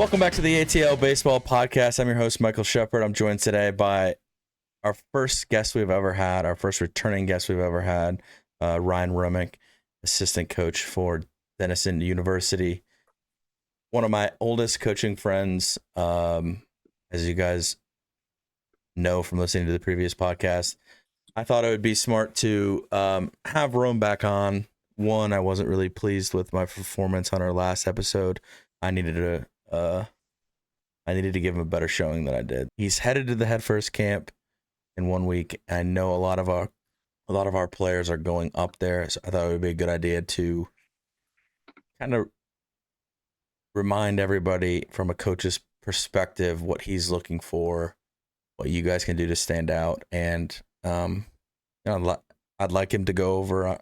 Welcome back to the ATL Baseball Podcast. I'm your host, Michael Shepard. I'm joined today by our first guest we've ever had, our first returning guest we've ever had, Ryne Romick, assistant coach for Denison University. One of my oldest coaching friends, as you guys know from listening to the previous podcast. I thought it would be smart to have Rome back on. One, I wasn't really pleased with my performance on our last episode. I needed to give him a better showing than I did. He's headed to the Headfirst camp in 1 week. I know a lot of our players are going up there, so I thought it would be a good idea to kind of remind everybody from a coach's perspective what he's looking for, what you guys can do to stand out, and I'd like him to go over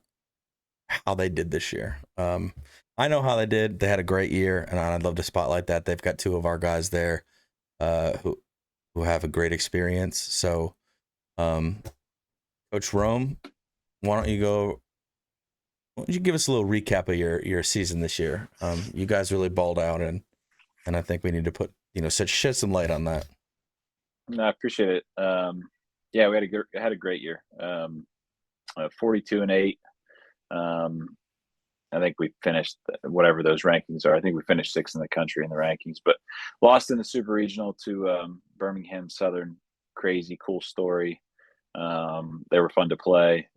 how they did this year. I know how they did. They had a great year, and I'd love to spotlight that. They've got two of our guys there who have a great experience. So, Coach Rome, why don't you give us a little recap of your season this year? You guys really balled out, and I think we need to shed some light on that. No, I appreciate it. Yeah, we had a great year. 42-8. I think we finished whatever those rankings are. I think we finished 6th in the country in the rankings, but lost in the Super Regional to Birmingham Southern. Crazy, cool story. They were fun to play.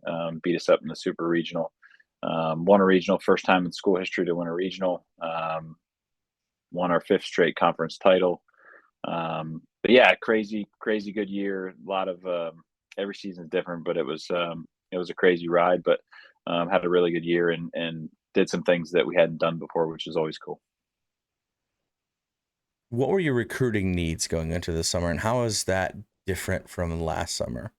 Beat us up in the Super Regional. Won a regional, first time in school history to win a regional. Won our 5th straight conference title. But yeah, crazy good year. A lot of every season is different, but it was a crazy ride. But had a really good year and did some things that we hadn't done before, which is always cool. What were your recruiting needs going into the summer, and how is that different from last summer?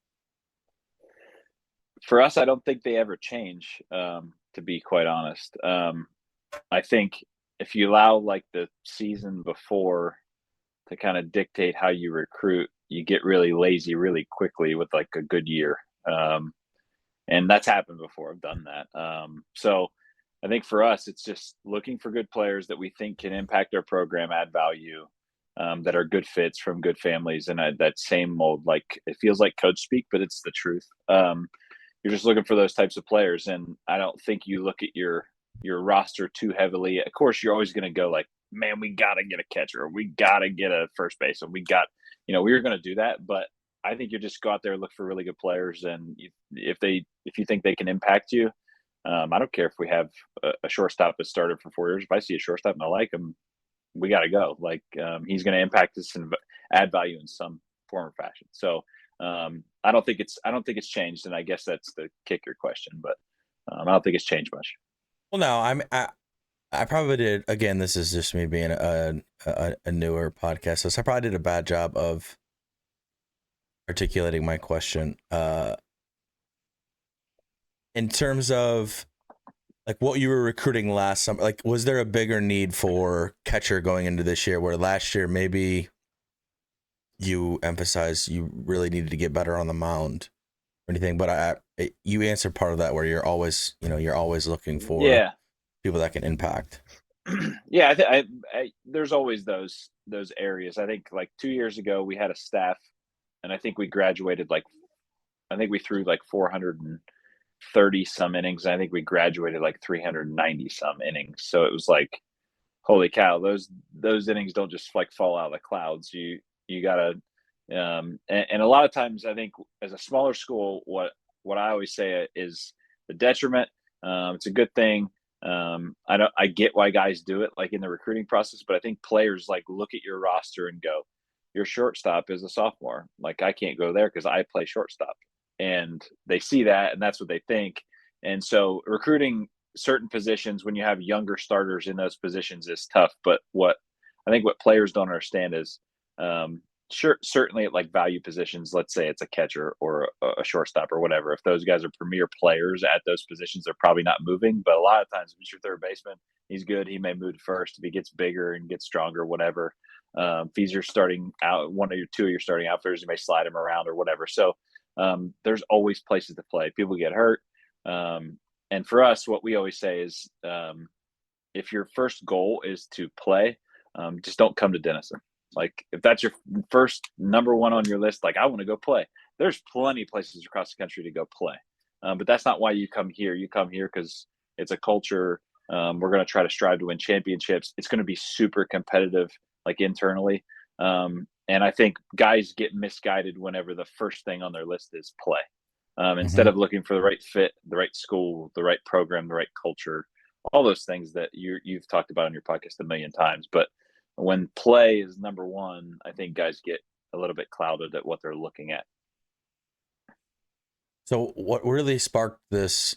For us, I don't think they ever change, to be quite honest. I think if you allow like the season before to kind of dictate how you recruit, you get really lazy really quickly with like a good year. And that's happened before. I've done that. So I think for us, it's just looking for good players that we think can impact our program, add value, that are good fits from good families. And that same mold, like it feels like coach speak, but it's the truth. You're just looking for those types of players. And I don't think you look at your roster too heavily. Of course, you're always going to go like, man, we got to get a catcher. We got to get a first baseman. We were going to do that. But I think you just go out there and look for really good players. And if you think they can impact you, I don't care if we have a shortstop that started for 4 years. If I see a shortstop and I like him, we got to go. Like he's going to impact us and add value in some form or fashion. So I don't think it's changed. And I guess that's the kicker question, but I don't think it's changed much. Well, no, I probably did. Again, this is just me being a newer podcast, so I probably did a bad job of articulating my question. In terms of like what you were recruiting last summer, like was there a bigger need for catcher going into this year, where last year maybe you emphasized you really needed to get better on the mound or anything? But you answered part of that where you're always looking for people that can impact. Yeah, there's always those areas. I think like 2 years ago we had a staff, and I think we graduated I think we threw like 430 some innings. And I think we graduated like 390 some innings. So it was like, holy cow, those innings don't just like fall out of the clouds. You gotta, and a lot of times I think as a smaller school, what I always say is the detriment. It's a good thing. I get why guys do it like in the recruiting process, but I think players like look at your roster and go, your shortstop is a sophomore. Like I can't go there because I play shortstop, and they see that and that's what they think. And so recruiting certain positions when you have younger starters in those positions is tough. But what players don't understand is, certainly at like value positions, let's say it's a catcher or a shortstop or whatever, if those guys are premier players at those positions, they're probably not moving. But a lot of times if it's your third baseman, he's good, he may move to first. If he gets bigger and gets stronger, whatever, if he's your starting out, two of your starting outfielders, you may slide him around or whatever. So there's always places to play. People get hurt, and for us, what we always say is, if your first goal is to play, just don't come to Denison. Like if that's your first number one on your list, like I want to go play. There's plenty of places across the country to go play, but that's not why you come here. You come here because it's a culture. We're going to try to strive to win championships. It's going to be super competitive, like internally. And I think guys get misguided whenever the first thing on their list is play. Instead of looking for the right fit, the right school, the right program, the right culture, all those things that you've talked about on your podcast a million times. But when play is number one, I think guys get a little bit clouded at what they're looking at. So what really sparked this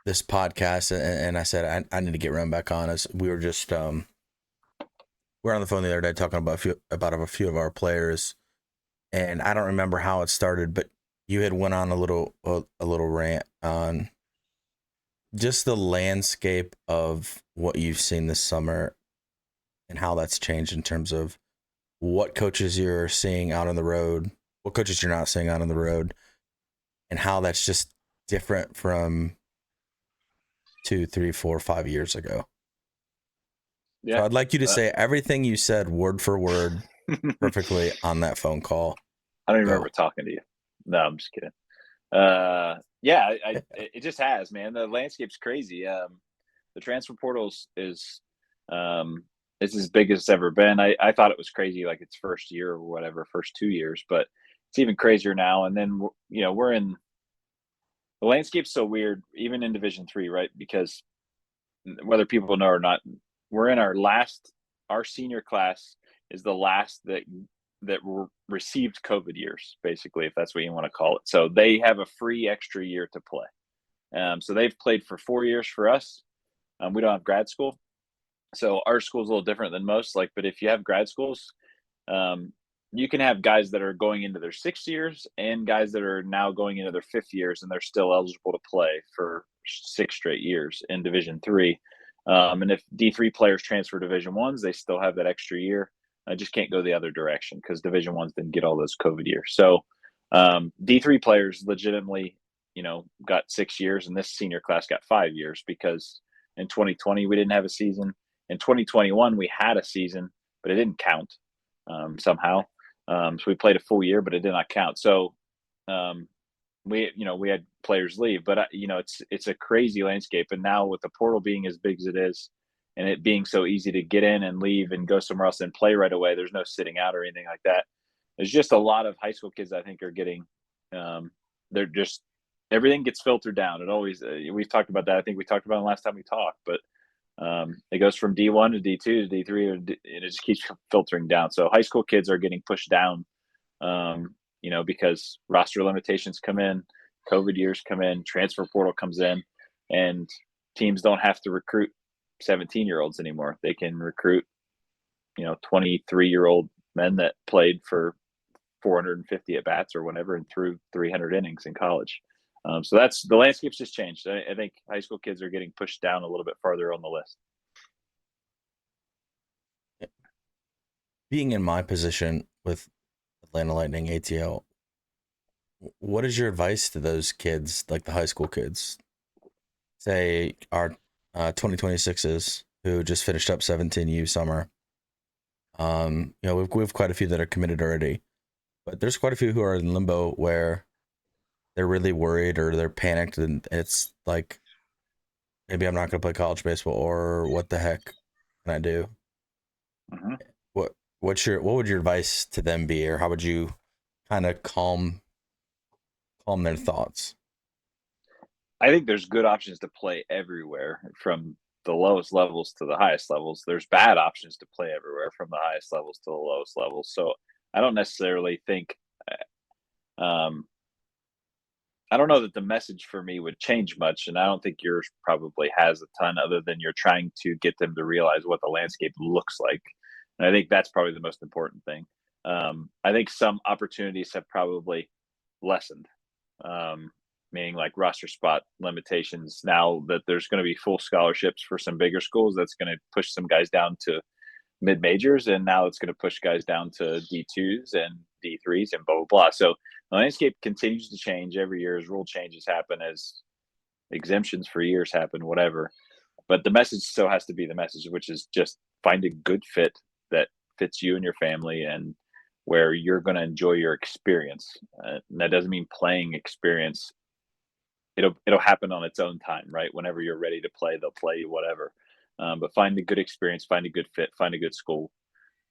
this podcast, and I said I need to get Ren back on us. We were just we were on the phone the other day talking about a few of our players, and I don't remember how it started, but you had went on a little rant on just the landscape of what you've seen this summer and how that's changed in terms of what coaches you're seeing out on the road, what coaches you're not seeing out on the road, and how that's just different from 2, 3, 4, 5 years ago. Yeah. So I'd like you to say everything you said word for word perfectly on that phone call. I don't even remember talking to you. No, I'm just kidding. It just has, man. The landscape's crazy. The transfer portals is as big as it's ever been. I thought it was crazy, like its first year or whatever, first 2 years, but it's even crazier now. And then, we're in the landscape's so weird, even in Division III, right? Because whether people know or not, we're in our senior class is the last that received COVID years, basically, if that's what you want to call it. So they have a free extra year to play. So they've played for 4 years for us. We don't have grad school. So our school's a little different than most. But if you have grad schools, you can have guys that are going into their 6 years and guys that are now going into their 5th years, and they're still eligible to play for 6 straight years in Division III. And if D3 players transfer Division I's, they still have that extra year. I just can't go the other direction because Division I's didn't get all those COVID years. So D3 players legitimately, got 6 years, and this senior class got 5 years because in 2020 we didn't have a season. In 2021 we had a season, but it didn't count somehow. So we played a full year, but it did not count. So we had players leave, but it's a crazy landscape. And now with the portal being as big as it is, and it being so easy to get in and leave and go somewhere else and play right away, there's no sitting out or anything like that. There's just a lot of high school kids I think are getting, they're just, everything gets filtered down. It always, we've talked about that. I think we talked about it last time we talked, but it goes from D1 to D2 to D3, and it just keeps filtering down. So high school kids are getting pushed down, because roster limitations come in, COVID years come in, transfer portal comes in, and teams don't have to recruit 17-year-olds anymore. They can recruit, 23-year-old men that played for 450 at bats or whatever and threw 300 innings in college. So that's, the landscape's just changed. I think high school kids are getting pushed down a little bit farther on the list. Being in my position with Atlanta Lightning ATL, what is your advice to those kids, like the high school kids, say our 2026s who just finished up 17U summer? We have quite a few that are committed already, but there's quite a few who are in limbo where they're really worried or they're panicked, and it's like, maybe I'm not going to play college baseball, or what the heck can I do? Mm-hmm. What would your advice to them be, or how would you kind of calm their thoughts? I think there's good options to play everywhere, from the lowest levels to the highest levels. There's bad options to play everywhere, from the highest levels to the lowest levels. So I don't necessarily think, I don't know that the message for me would change much, and I don't think yours probably has a ton, other than you're trying to get them to realize what the landscape looks like. And I think that's probably the most important thing. I think some opportunities have probably lessened, meaning like roster spot limitations. Now that there's going to be full scholarships for some bigger schools, that's going to push some guys down to mid majors, and now it's going to push guys down to D2s and D3s and blah, blah, blah. So the landscape continues to change every year as rule changes happen, as exemptions for years happen, whatever. But the message still has to be the message, which is just find a good fit that fits you and your family, and where you're going to enjoy your experience. And that doesn't mean playing experience. It'll happen on its own time, right? Whenever you're ready to play, they'll play you, whatever. But find a good experience, find a good fit, find a good school.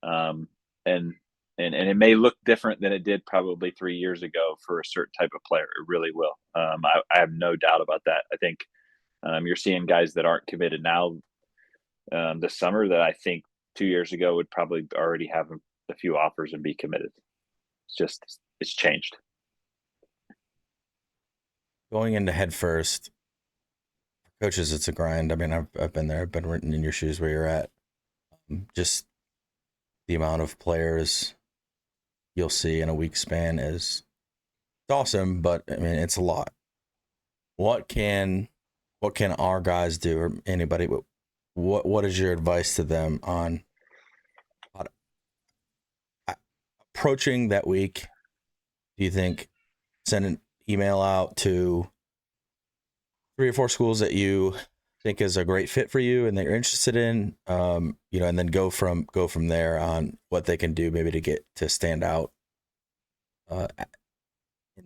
Um, and and it may look different than it did probably 3 years ago for a certain type of player. It really will. I have no doubt about that. I think you're seeing guys that aren't committed now this summer that I think 2 years ago would probably already have a few offers and be committed. It's changed. Going into Headfirst, coaches, it's a grind. I mean, I've been there. I've been written in your shoes where you're at. Just the amount of players you'll see in a week span is awesome, but I mean, it's a lot. What can our guys do, or anybody? What is your advice to them on approaching that week? Do you think send an email out to 3 or 4 schools that you think is a great fit for you and that you're interested in, and then go from there on what they can do maybe to stand out in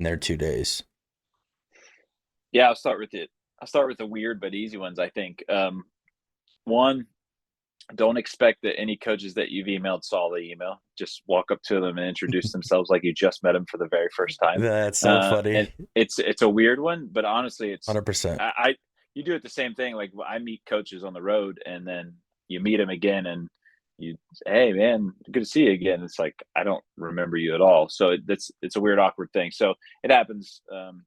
their 2 days? Yeah, I'll start with it. I'll start with the weird but easy ones, I think. One, don't expect that any coaches that you've emailed saw the email. Just walk up to them and introduce themselves like you just met them for the very first time. That's so funny. And it's a weird one, but honestly, it's 100%. You do it the same thing. Like I meet coaches on the road, and then you meet them again, and you say, "Hey, man, good to see you again." It's like I don't remember you at all. So it's a weird, awkward thing. So it happens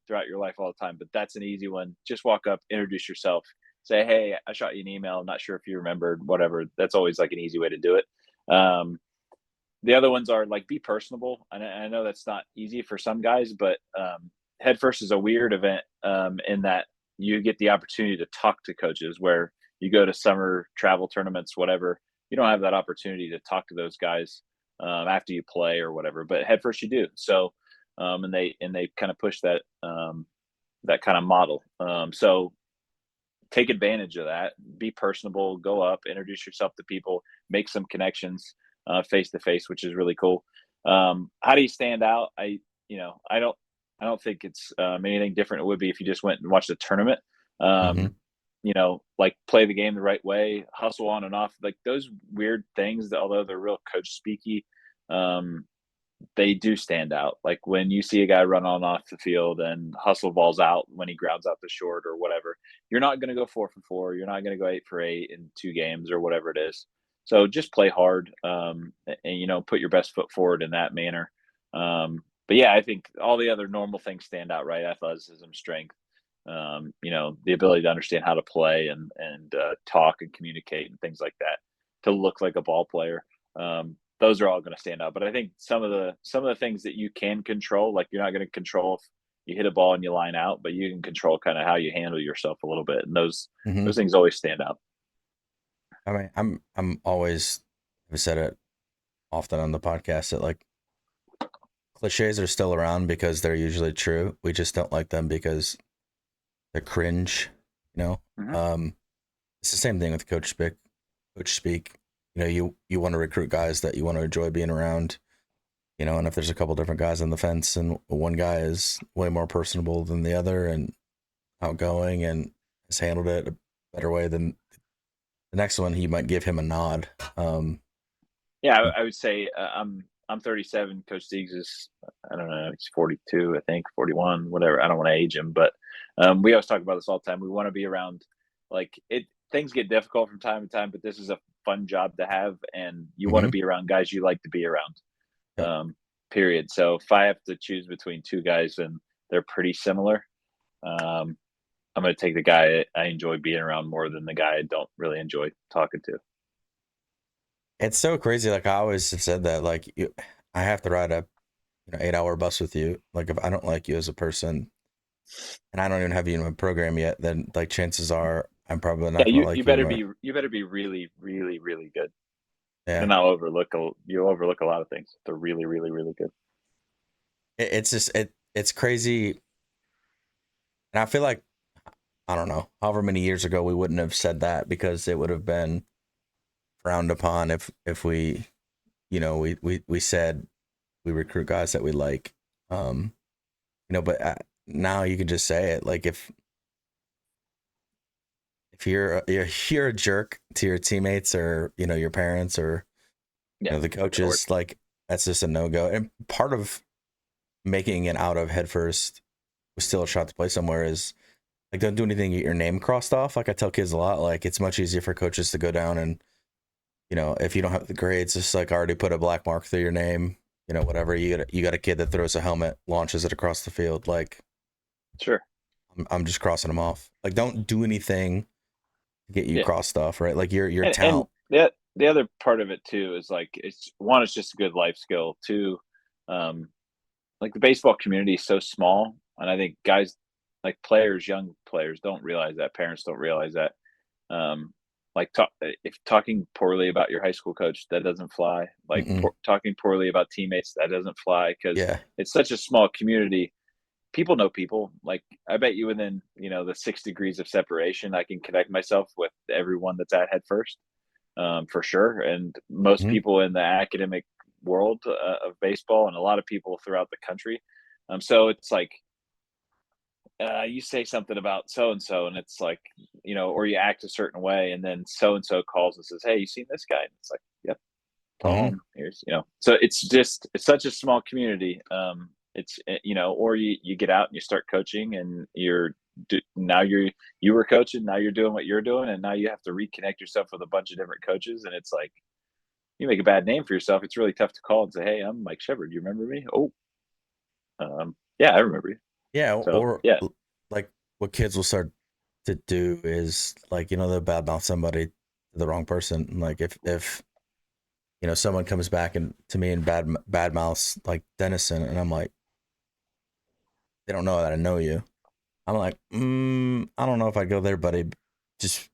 throughout your life all the time. But that's an easy one. Just walk up, introduce yourself, say, "Hey, I shot you an email. I'm not sure if you remembered." Whatever. That's always like an easy way to do it. The other ones are like be personable. And I know that's not easy for some guys, but Headfirst is a weird event in that you get the opportunity to talk to coaches, where you go to summer travel tournaments, whatever. You don't have that opportunity to talk to those guys after you play or whatever, but Headfirst you do. So, and they kind of push that that kind of model. So take advantage of that. Be personable. Go up, introduce yourself to people, make some connections face to face, which is really cool. How do you stand out? I don't think it's anything different. It would be if you just went and watched a tournament. Like play the game the right way, hustle on and off, like those weird things that, although they're real coach speaky, they do stand out. Like when you see a guy run on off the field and hustle balls out when he grounds out the short or whatever, you're not going to go 4 for 4. You're not going to go 8 for 8 in 2 games or whatever it is. So just play hard and put your best foot forward in that manner. But yeah, I think all the other normal things stand out, right? Athleticism, strength, the ability to understand how to play and talk and communicate and things like that, to look like a ball player. Those are all going to stand out. But I think some of the things that you can control, like you're not going to control if you hit a ball and you line out, but you can control kind of how you handle yourself a little bit. And those things always stand out. I mean, I'm always, I've said it often on the podcast that like cliches are still around because they're usually true. We just don't like them because they're cringe, It's the same thing with coach speak. You want to recruit guys that you want to enjoy being around, and if there's a couple different guys on the fence and one guy is way more personable than the other and outgoing and has handled it a better way than the next one, he might give him a nod. Yeah, I would say I'm 37. Coach Deegs is, I don't know, he's 42, I think, 41, whatever. I don't want to age him, but we always talk about this all the time. We want to be around, like things get difficult from time to time, but this is a fun job to have, and you want to be around guys you like to be around. Period. So if I have to choose between 2 guys and they're pretty similar, I'm going to take the guy I enjoy being around more than the guy I don't really enjoy talking to. It's so crazy. Like I always have said that, like I have to ride a 8-hour bus with you. Like if I don't like you as a person, and I don't even have you in my program yet, then like chances are I'm probably not going to like you. You better be really, really, really good. Yeah. And you'll overlook a lot of things. They're really, really, really good. It's just it's crazy, and I feel like, I don't know, however many years ago we wouldn't have said that because it would have been frowned upon if we, we said we recruit guys that we like. But now you can just say it. Like if you're a jerk to your teammates or your parents or Yeah, the coaches, like that's just a no-go. And part of making it out of Headfirst was still a shot to play somewhere is like don't do anything, get your name crossed off. Like I tell kids a lot, like it's much easier for coaches to go down and if you don't have the grades, just like already put a black mark through your name, whatever. You got a kid that throws a helmet, launches it across the field, like sure. I'm just crossing them off. Like don't do anything to get you Yeah, crossed off, right? Like your and talent. the other part of it too is like it's just a good life skill. Two, like the baseball community is so small, and I think guys like players, young players, don't realize that. Parents don't realize that. Um, like if talking poorly about your high school coach, that doesn't fly. Like talking poorly about teammates, that doesn't fly because Yeah. it's such a small community. People know people. Like I bet you within the 6 degrees of separation, I can connect myself with everyone that's at Headfirst, for sure. And most Mm-hmm. people in the academic world of baseball, and a lot of people throughout the country. So it's like you say something about so and so, and it's like or you act a certain way, and then so and so calls and says, "Hey, you seen this guy?" And it's like, "Yep, call Mm-hmm. him." Here's So it's such a small community. It's or you get out and you start coaching, and now you were coaching, now you're doing what you're doing, and now you have to reconnect yourself with a bunch of different coaches, and it's like you make a bad name for yourself. It's really tough to call and say, "Hey, I'm Mike Shepard. Do you remember me?" Oh, yeah, I remember you. Yeah. So Or yeah, like what kids will start to do is like they'll badmouth somebody to the wrong person. Like if someone comes back and to me and bad mouths like Denison, and I'm like, they don't know that I know you. I'm like, I don't know if I'd go there, buddy. Just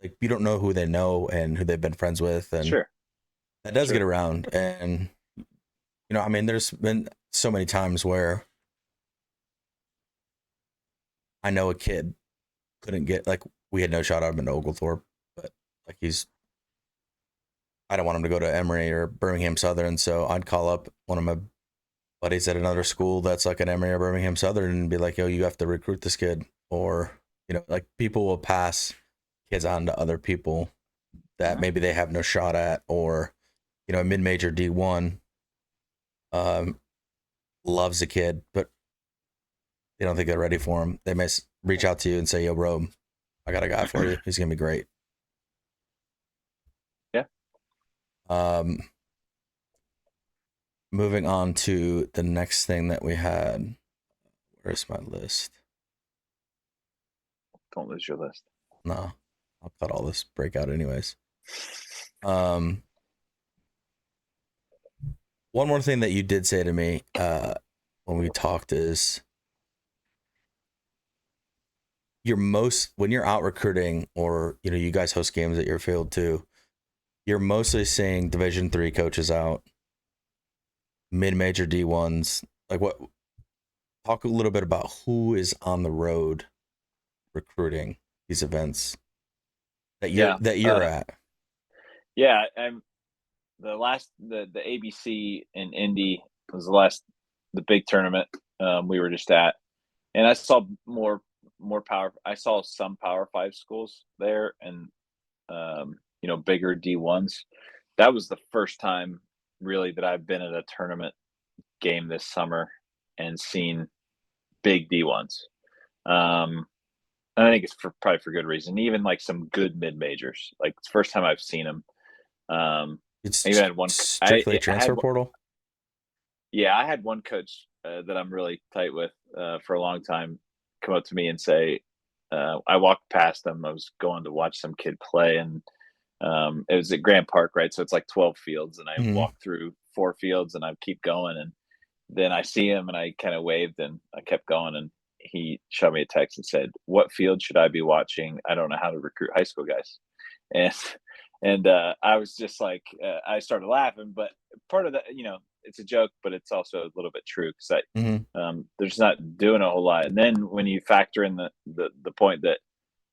like you don't know who they know and who they've been friends with, and sure, that does get sure, around. And I mean, there's been so many times where I know a kid couldn't get like we had no shot at him in Oglethorpe, but like I don't want him to go to Emory or Birmingham Southern, so I'd call up one of my buddies at another school that's like an Emory or Birmingham Southern and be like, yo, you have to recruit this kid. Or, like people will pass kids on to other people that maybe they have no shot at, or, a mid major D1 um, loves a kid, but they don't think they're ready for him. They may reach out to you and say, yo, bro, I got a guy for you. He's going to be great. yeah. Um, Moving on to the next thing that we had. Where's my list? Don't lose your list. No, I'll cut all this breakout anyways. Um, One more thing that you did say to me when we talked is when you're out recruiting or you guys host games at your field too, you're mostly seeing Division III coaches out, mid-major D1s. Like what? Talk a little bit about who is on the road recruiting these events that you're Yeah, at. yeah. I'm the ABC in Indy was the big tournament we were just at, and I saw more power. I saw some Power 5 schools there, and bigger D1s. That was the first time really that I've been at a tournament game this summer and seen big D1s. And I think it's probably for good reason. Even like some good mid majors, like it's the first time I've seen them. I even It's had one. strictly I had transfer portal. Yeah, I had one coach that I'm really tight with for a long time come up to me and say, I walked past them. I was going to watch some kid play, and it was at Grant Park, right? So it's like 12 fields, and I Mm-hmm. walked through 4 fields, and I keep going, and then I see him, and I kind of waved, and I kept going, and he shot me a text and said, "What field should I be watching? I don't know how to recruit high school guys." And I was just like, I started laughing, but part of that, it's a joke, but it's also a little bit true because Mm-hmm. they're just not doing a whole lot. And then when you factor in the point that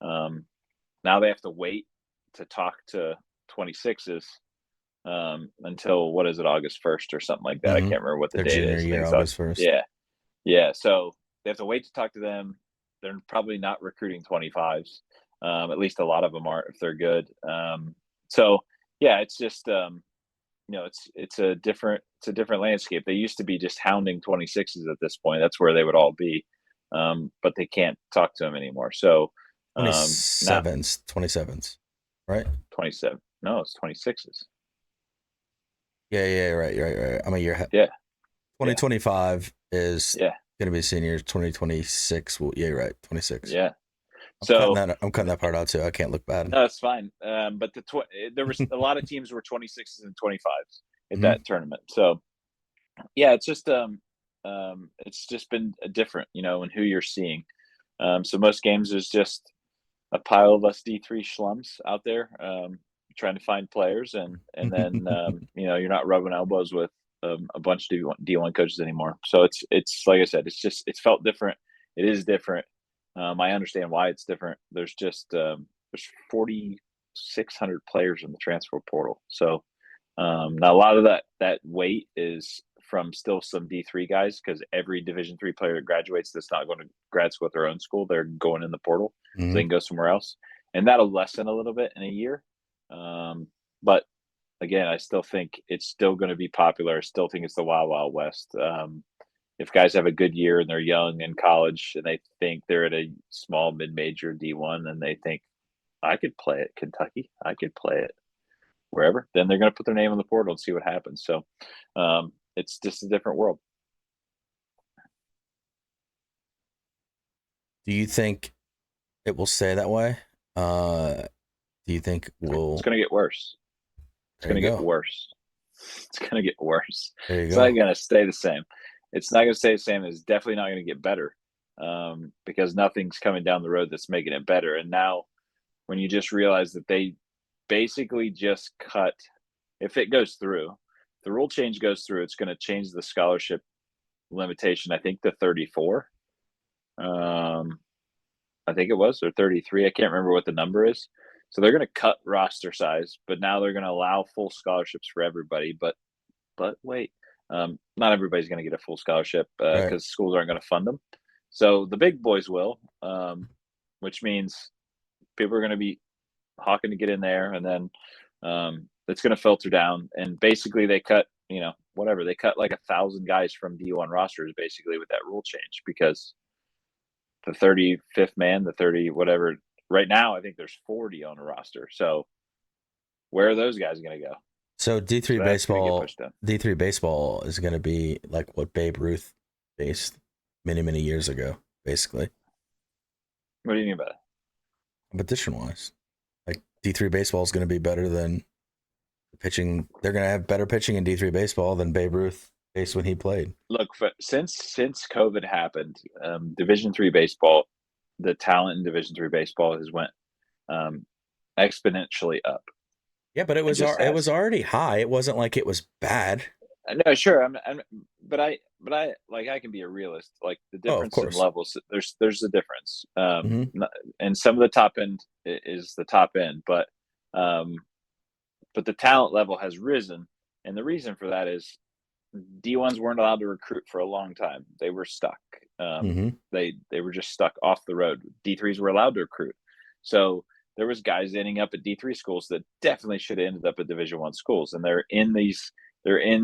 now they have to wait to talk to 26s until what is it, August 1st or something like that. I Mm-hmm. can't remember what the Their date junior is. year, August 1st. Yeah. So they have to wait to talk to them. They're probably not recruiting 25s. At least a lot of them aren't if they're good. So yeah, it's just it's a different landscape. They used to be just hounding 26s at this point. That's where they would all be, but they can't talk to them anymore. So now 27s, right? 27. No, it's 26s. Yeah, right. I'm a year ahead. Yeah, 2025 is yeah, going to be seniors. 2026, well, yeah, right, 26. yeah. I'm So cutting that part out too. I can't look bad. no, it's fine. But there was a lot of teams were 26s and 25s at Mhm. that tournament. So yeah, it's just been different, in who you're seeing. So most games is just a pile of us D3 schlums out there trying to find players, and then you're not rubbing elbows with a bunch of D1 coaches anymore. So it's like I said, it's felt different. It is different. I understand why it's different. There's 4,600 players in the transfer portal. So now a lot of that weight is from still some D3 guys, because every Division 3 player that graduates that's not going to grad school at their own school, they're going in the portal, so they can go somewhere else, and that'll lessen a little bit in a year. But again, I still think it's still going to be popular. I still think it's the Wild Wild West. If guys have a good year and they're young in college and they think they're at a small mid-major D1 and they think, I could play at Kentucky, I could play it wherever, then they're going to put their name on the portal and see what happens. So it's just a different world. Do you think it will stay that way? Do you think it's going to get worse? It's going to get worse. It's going to get worse. There you it's go. not going to stay the same. It's not going to stay the same. It's definitely not going to get better because nothing's coming down the road that's making it better. And now when you just realize that they basically just cut, if it goes through, the rule change goes through, it's going to change the scholarship limitation, I think, to 34. I think it was, or 33. I can't remember what the number is. So they're going to cut roster size, but now they're going to allow full scholarships for everybody. But wait, not everybody's going to get a full scholarship because right. schools aren't going to fund them. So the big boys will, which means people are going to be hawking to get in there, and then it's going to filter down. And basically, they cut, they cut like 1,000 guys from D1 rosters basically with that rule change, because the 35th man, the 30 whatever. Right now, I think there's 40 on a roster. So where are those guys going to go? So D3 baseball is going to be like what Babe Ruth faced many years ago, basically. What do you mean by that? Competition wise, like D3 baseball is going to be better than pitching. They're going to have better pitching in D3 baseball than Babe Ruth faced when he played. Look, since COVID happened, Division 3 baseball, the talent in Division 3 baseball has went exponentially up. Yeah, but it was already high. It wasn't like it was bad. No, sure. But I can be a realist. Like the difference in levels, there's a difference. And some of the top end is the top end, but the talent level has risen, and the reason for that is D1s weren't allowed to recruit for a long time. They were stuck. They were just stuck off the road. D3s were allowed to recruit, so there was guys ending up at D3 schools that definitely should have ended up at Division 1 schools, and they're in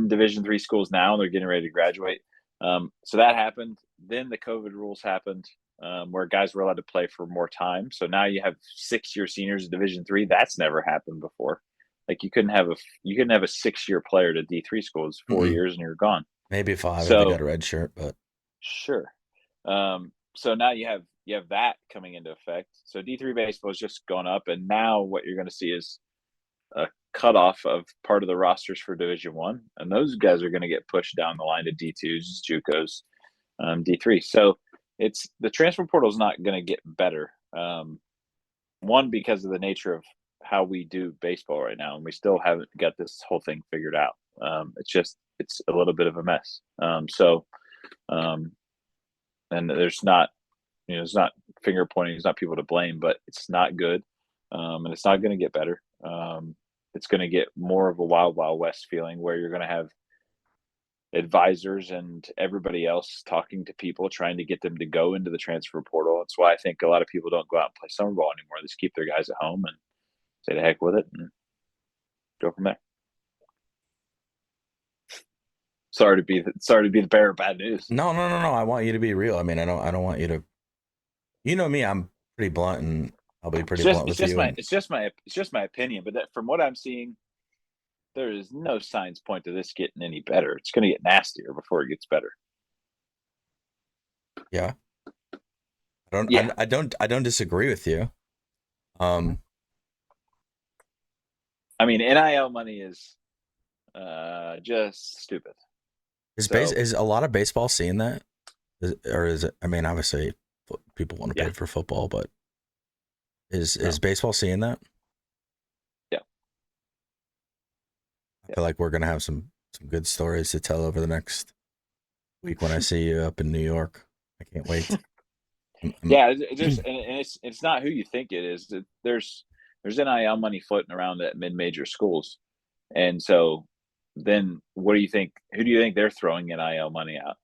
Division 3 schools now, and they're getting ready to graduate. So that happened. Then the COVID rules happened, where guys were allowed to play for more time. So now you have 6-year seniors in Division 3. That's never happened before. Like you couldn't have a 6-year player to D3 schools, 4 years, and you're gone. Maybe 5 if they got a red shirt, but sure. So now you have that coming into effect. So D3 baseball has just gone up, and now what you're going to see is a cutoff of part of the rosters for Division 1, and those guys are going to get pushed down the line to D2s, JUCOs, D3. So it's the transfer portal is not going to get better. One, because of the nature of how we do baseball right now, and we still haven't got this whole thing figured out. It's a little bit of a mess. And there's not, it's not finger pointing, it's not people to blame, but it's not good, and it's not going to get better. it's going to get more of a wild, wild west feeling where you're going to have advisors and everybody else talking to people, trying to get them to go into the transfer portal. That's why I think a lot of people don't go out and play summer ball anymore. They just keep their guys at home and say the heck with it and go from there. Sorry to be the bearer of bad news. No. I want you to be real. I mean, I don't want you to. You know me. I'm pretty blunt, and I'll be pretty blunt with you. It's just my opinion. But from what I'm seeing, there is no signs point to this getting any better. It's going to get nastier before it gets better. Yeah. I don't disagree with you. I mean, NIL money is just stupid. Is a lot of baseball seeing that? Or is it? I mean, obviously, people want to pay for football, but is baseball seeing that? Yeah. I feel like we're gonna have some good stories to tell over the next week when I see you up in New York. I can't wait. Yeah, it's not who you think it is. There's NIL money floating around at mid-major schools, and so then what do you think? Who do you think they're throwing NIL money at?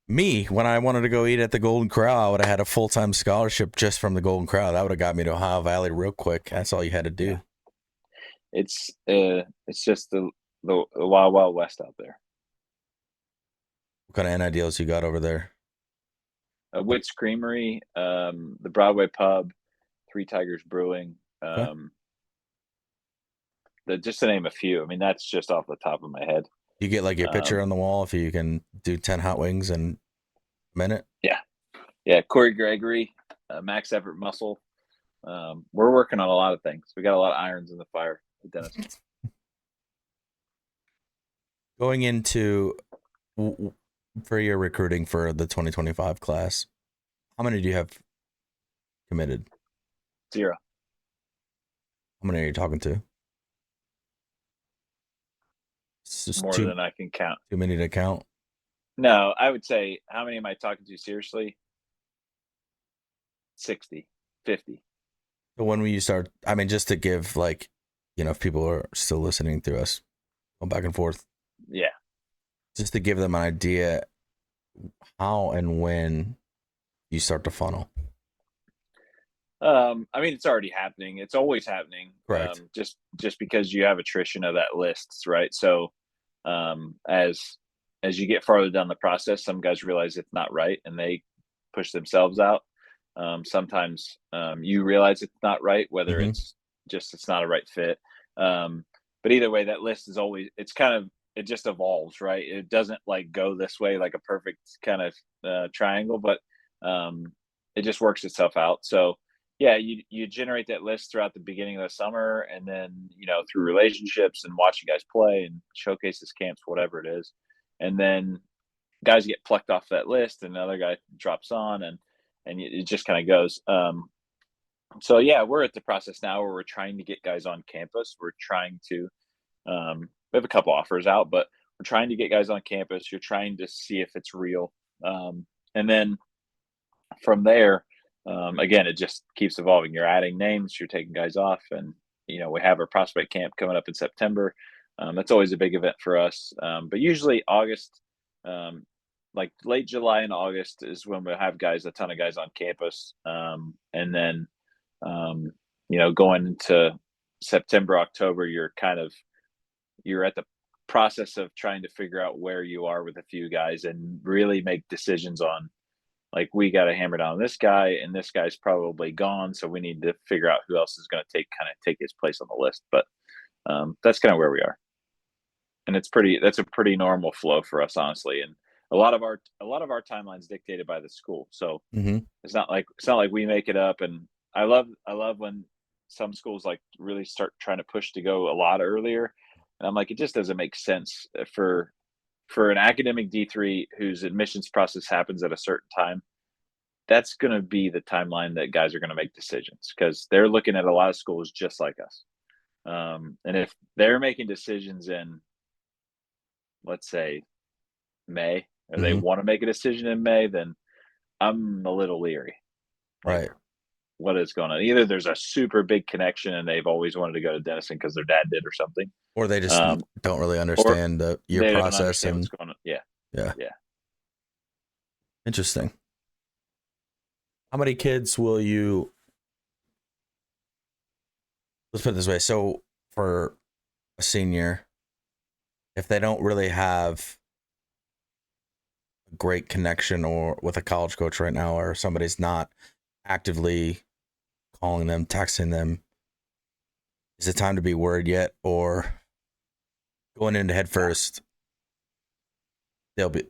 Me, when I wanted to go eat at the Golden Corral, I would have had a full-time scholarship just from the Golden Corral. That would have got me to Ohio Valley real quick. That's all you had to do. Yeah. It's just the wild, wild west out there. What kind of NIL deals you got over there? Witt's Creamery, the Broadway Pub, Three Tigers Brewing. Just to name a few. I mean, that's just off the top of my head. You get like your picture on the wall if you can do 10 hot wings in a minute. Yeah. Corey Gregory, Max Everett Muscle. We're working on a lot of things. We got a lot of irons in the fire at Denison. Going into for your recruiting for the 2025 class, how many do you have committed? 0. How many are you talking to? More than I can count. Too many to count? No, I would say, how many am I talking to seriously? 60, 50. So when will you start? I mean, just to give, like, if people are still listening to us, going back and forth. Yeah. Just to give them an idea how and when you start to funnel. I mean, it's already happening. It's always happening. Correct. Just because you have attrition of that list, right? So, as you get farther down the process, some guys realize it's not right and they push themselves out. Sometimes you realize it's not right, whether it's not a right fit. But either way, that list is always, it just evolves, right? It doesn't like go this way like a perfect kind of triangle, but it just works itself out. So yeah, you generate that list throughout the beginning of the summer, and then through relationships and watching guys play and showcases, camps, whatever it is, and then guys get plucked off that list, and another guy drops on, and it just kind of goes. So yeah, we're at the process now where we're trying to get guys on campus. We're trying to we have a couple offers out, but we're trying to get guys on campus. You're trying to see if it's real, and then from there. Again, it just keeps evolving. You're adding names, you're taking guys off, and we have our prospect camp coming up in September. That's always a big event for us. But usually August, like late July and August is when we'll have a ton of guys on campus. And then, going into September, October, you're at the process of trying to figure out where you are with a few guys and really make decisions on, like, we got to hammer down this guy, and this guy's probably gone, so we need to figure out who else is going to take his place on the list. But that's kind of where we are, and that's a pretty normal flow for us, honestly. And a lot of our timeline's dictated by the school, so it's not like we make it up. And I love when some schools like really start trying to push to go a lot earlier, and I'm like, it just doesn't make sense for an academic D3 whose admissions process happens at a certain time. That's going to be the timeline that guys are going to make decisions, because they're looking at a lot of schools just like us. And if they're making decisions in, let's say, May, or they want to make a decision in May, then I'm a little leery. Right. what is going on. Either there's a super big connection and they've always wanted to go to Denison because their dad did or something, or they just don't really or understand your they don't process understand and what's going on. Yeah. yeah. Yeah. Interesting. How many kids will you? Let's put it this way. So for a senior, if they don't really have a great connection or with a college coach right now, or somebody's not actively calling them, texting them, is it time to be worried yet? Or going into Headfirst, they'll be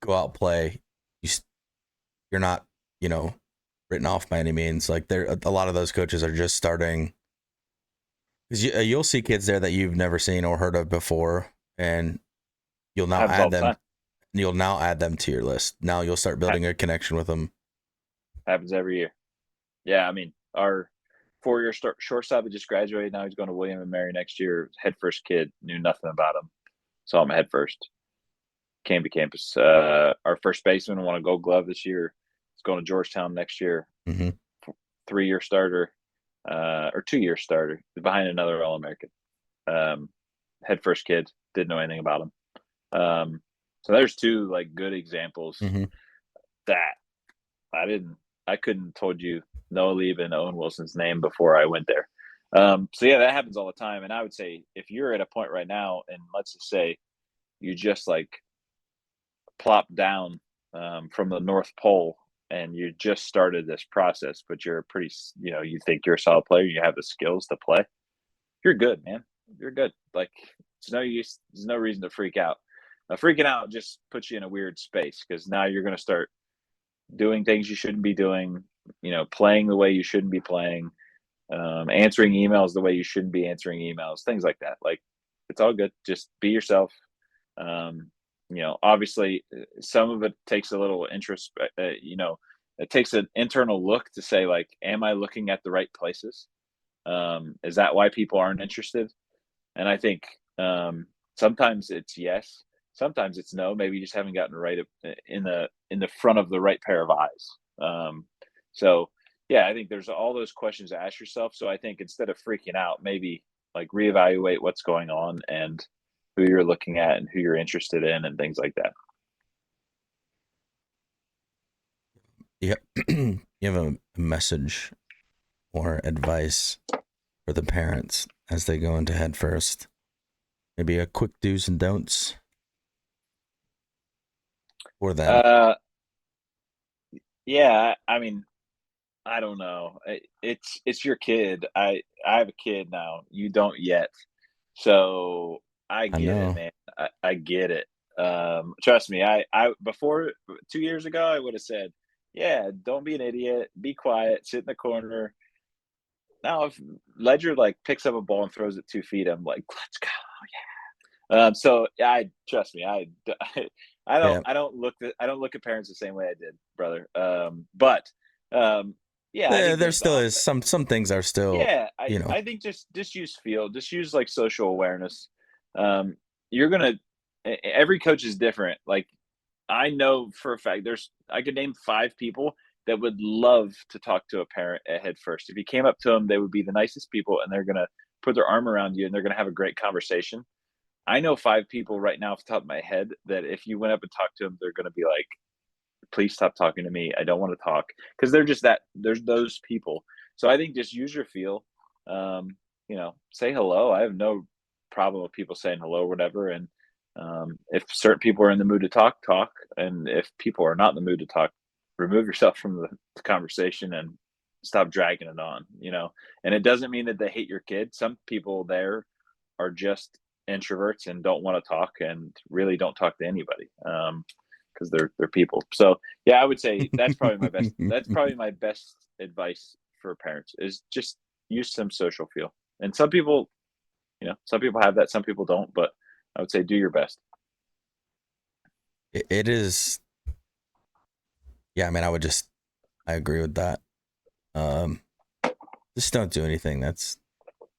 go out play. You're not, written off by any means. Like a lot of those coaches are just starting. Because you'll see kids there that you've never seen or heard of before, and you'll now Happens all add the them. time. You'll now add them to your list. Now you'll start building a connection with them. Happens every year. Yeah, I mean, our 4-year shortstop that just graduated, now he's going to William and Mary next year. Headfirst kid, knew nothing about him. Saw him at Headfirst. Came to campus. Our first baseman won a Gold Glove this year. He's going to Georgetown next year. Mm-hmm. 3-year starter, or 2-year starter, behind another All-American. Headfirst kid, didn't know anything about him. So there's two like good examples that I couldn't told you Noah Lieb and Owen Wilson's name before I went there. So yeah, that happens all the time. And I would say if you're at a point right now, and let's just say you just like plop down from the North Pole and you just started this process, but you're a pretty, you think you're a solid player, you have the skills to play, you're good, man. You're good. Like it's no use. There's no reason to freak out. Freaking out just puts you in a weird space because now you're going to start doing things you shouldn't be doing, playing the way you shouldn't be playing, answering emails the way you shouldn't be answering emails, things like that. Like it's all good. Just be yourself. Obviously some of it takes a little interest, it takes an internal look to say like, am I looking at the right places? Is that why people aren't interested? And I think sometimes it's yes, sometimes it's no. Maybe you just haven't gotten right in the front of the right pair of eyes. So yeah, I think there's all those questions to ask yourself. So I think instead of freaking out, maybe like reevaluate what's going on and who you're looking at and who you're interested in and things like that. Yeah, you have a message or advice for the parents as they go into Headfirst? Maybe a quick do's and don'ts for them. Yeah, I mean, I don't know. It's your kid. I have a kid now. You don't yet. So I get it, man. I get it. Trust me. I before 2 years ago, I would have said, yeah, don't be an idiot. Be quiet. Sit in the corner. Now, if Ledger like picks up a ball and throws it 2 feet, I'm like, let's go, yeah. So I trust me. I don't look at parents the same way I did, brother. But yeah, I think there still is some things are still. Yeah, I think just use feel, just use like social awareness. You're gonna. Every coach is different. Like I know for a fact, I could name 5 people that would love to talk to a parent at Headfirst. If you came up to them, they would be the nicest people, and they're gonna put their arm around you, and they're gonna have a great conversation. I know 5 people right now off the top of my head that if you went up and talked to them, they're gonna be like, "Please stop talking to me. I don't want to talk," because they're just that. There's those people. So I think just use your feel. Say hello. I have no problem with people saying hello or whatever. And if certain people are in the mood to talk, talk. And if people are not in the mood to talk, remove yourself from the conversation and stop dragging it on. And it doesn't mean that they hate your kid. Some people there are just introverts and don't want to talk and really don't talk to anybody because they're people. So yeah, I would say that's probably my best. That's probably my best advice for parents is just use some social feel. And some people have that, some people don't. But I would say do your best. It is. Yeah, I mean, I agree with that. Just don't do anything that's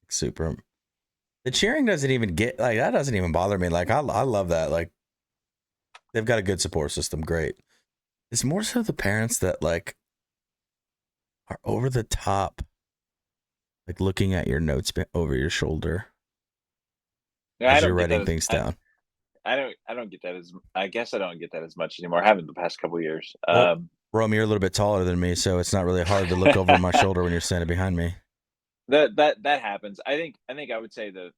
super. The cheering doesn't even get like that. Doesn't even bother me. Like I love that. Like they've got a good support system. Great. It's more so the parents that like are over the top, like looking at your notes over your shoulder Yeah, I as you're don't get that writing as things down. I don't get that as I guess I don't get that as much anymore. I haven't the past couple years. Well, Rome, you're a little bit taller than me, so it's not really hard to look over my shoulder when you're standing behind me. that happens. I think I would say the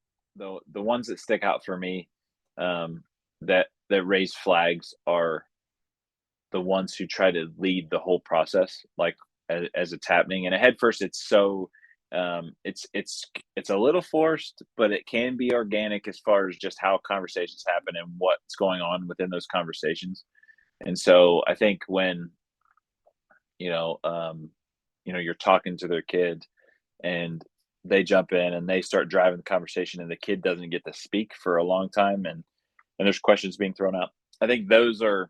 ones that stick out for me, that raise flags are the ones who try to lead the whole process, like as it's happening. And at Headfirst, it's so it's a little forced, but it can be organic as far as just how conversations happen and what's going on within those conversations. And so I think when you know um, you're talking to their kid and they jump in and they start driving the conversation and the kid doesn't get to speak for a long time and there's questions being thrown out. I think those are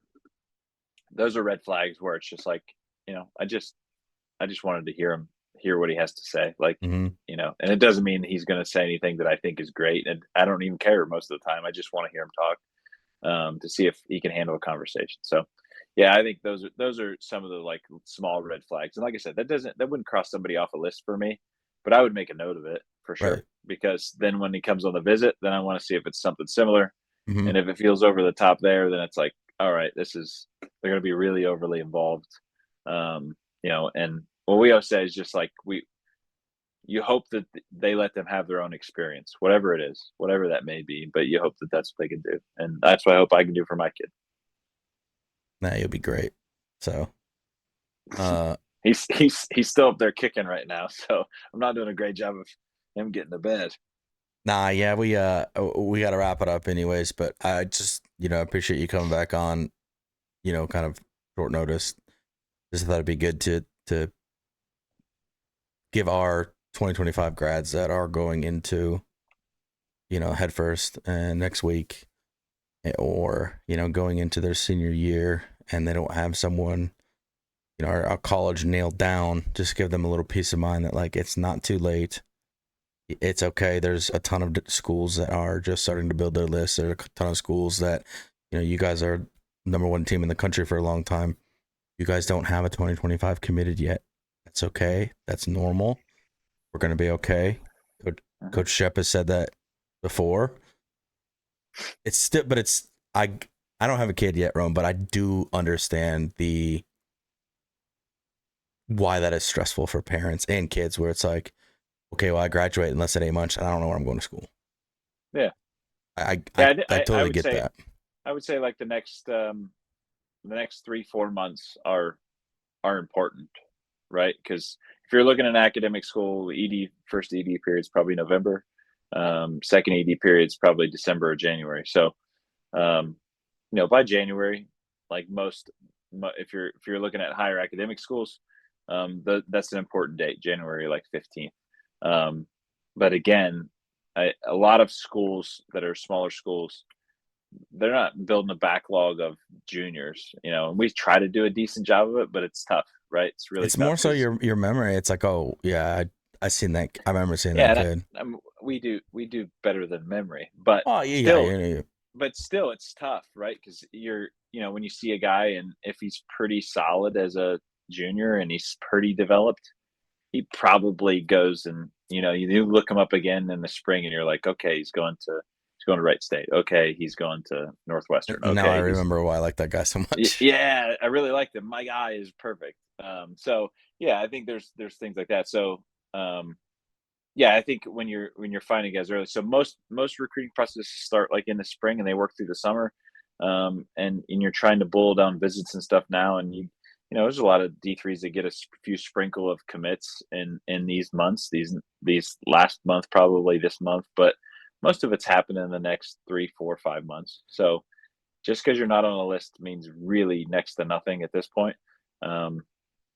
red flags where it's just like, I just wanted to hear what he has to say. Like, Mm-hmm. and it doesn't mean he's going to say anything that I think is great. And I don't even care most of the time. I just want to hear him talk, to see if he can handle a conversation. So yeah, I think those are some of the like small red flags. And like I said, that wouldn't cross somebody off a list for me, but I would make a note of it for Right. sure. Because then when he comes on the visit, then I want to see if it's something similar. Mm-hmm. And if it feels over the top there, then it's like, all right, they're going to be really overly involved. And what we always say is just like, you hope that they let them have their own experience, whatever it is, whatever that may be, but you hope that that's what they can do. And that's what I hope I can do for my kid. Nah, you'll be great. So, uh, He's still up there kicking right now. So I'm not doing a great job of him getting to bed. nah, yeah, we got to wrap it up anyways, but I just, appreciate you coming back on, kind of short notice. Just thought it'd be good to give our 2025 grads that are going into, Headfirst and next week, or, going into their senior year and they don't have someone, our college nailed down, just give them a little peace of mind that like, it's not too late. It's okay. There's a ton of schools that are just starting to build their list. There are a ton of schools that, you guys are number one team in the country for a long time. You guys don't have a 2025 committed yet. That's okay. That's normal. We're going to be okay. Coach Shep has said that before. It's still, but I don't have a kid yet, Rome, but I do understand why that is stressful for parents and kids, where it's like, okay, well, I graduate in less than 8 months and I don't know where I'm going to school. Yeah. I I totally get that. I would say like the next 3-4 months are important, right? Because if you're looking at an academic school, first ED period is probably November, second ED period is probably December or January. So, by January, like if you're looking at higher academic schools, that's an important date, January like 15th. But again, a lot of schools that are smaller schools, they're not building a backlog of juniors, and we try to do a decent job of it, but it's tough, right? It's really It's tough. more so your memory. It's like, oh yeah, I seen that. I remember seeing Yeah, that kid. we do better than memory, but Oh yeah, still, yeah. it's tough, right? Because when you see a guy and if he's pretty solid as a junior and he's pretty developed, he probably goes and you look him up again in the spring and you're like, okay, he's going to Wright State. Okay, he's going to Northwestern. Now I Okay, remember why I like that guy so much. yeah, I really liked him. My guy is perfect. So yeah, I think there's things like that. So yeah, I think when you're finding guys early, so most recruiting processes start like in the spring and they work through the summer, and you're trying to boil down visits and stuff now, and there's a lot of D3s that get a few sprinkle of commits in these months, these last month, probably this month, but most of it's happening in the next 3, 4, 5 months. So just because you're not on a list means really next to nothing at this point.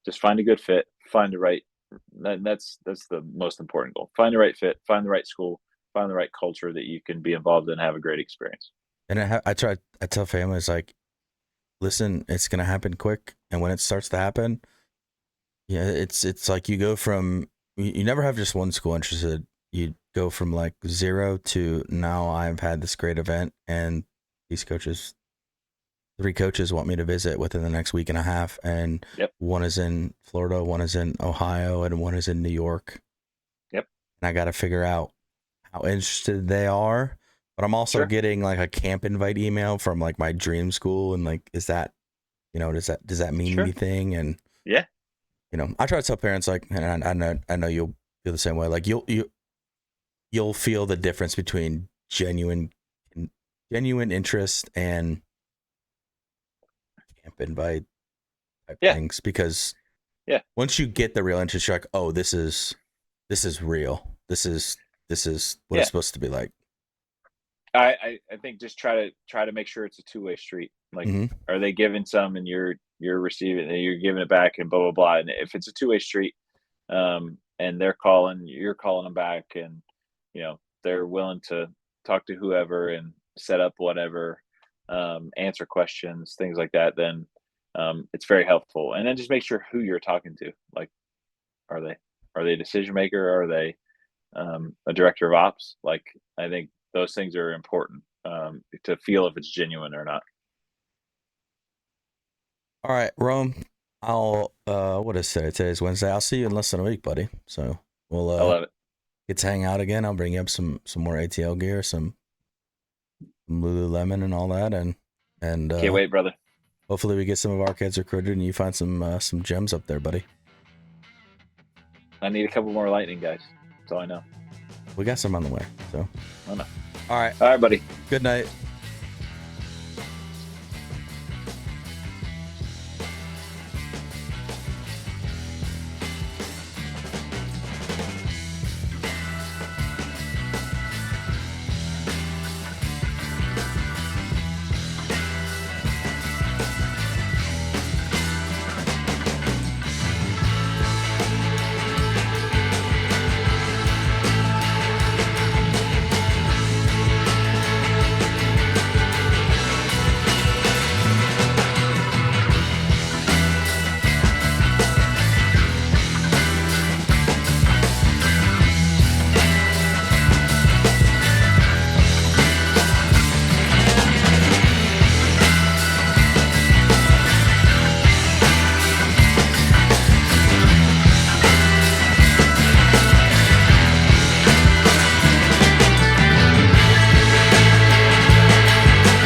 Just find a good fit, find the right. That's the most important goal. Find the right fit, find the right school, find the right culture that you can be involved in, and have a great experience. And I tell families like, listen, it's gonna happen quick, and when it starts to happen, yeah, it's like you go from you never have just one school interested. You go from like 0 to now I've had this great event and these coaches 3 coaches want me to visit within the next week and a half, and Yep. one is in Florida, one is in Ohio, and one is in New York. Yep. And I got to figure out how interested they are. But I'm also getting like a camp invite email from like my dream school, and like, is that, does that mean anything? And yeah, I try to tell parents, like, and I know you'll feel the same way. Like you'll feel the difference between genuine interest and camp invite type things, because once you get the real interest, you're like, oh, this is real. This is what it's supposed to be like. I think just try to make sure it's a two-way street. Like, are they giving some and you're receiving and you're giving it back and blah blah blah. And if it's a two-way street, and they're calling, you're calling them back, and they're willing to talk to whoever and set up whatever, answer questions, things like that, then it's very helpful. And then just make sure who you're talking to. Like, are they a decision maker? Are they a director of ops? Like, I think those things are important to feel if it's genuine or not. All right, Rome. I'll what is today? Today's Wednesday. I'll see you in less than a week, buddy. So we'll I love it. Get to hang out again. I'll bring you up some more ATL gear, some Lululemon and all that, and can't wait, brother. Hopefully we get some of our kids recruited and you find some gems up there, buddy. I need a couple more lightning guys. That's all I know. We got some on the way. So I know. All right, buddy. Good night.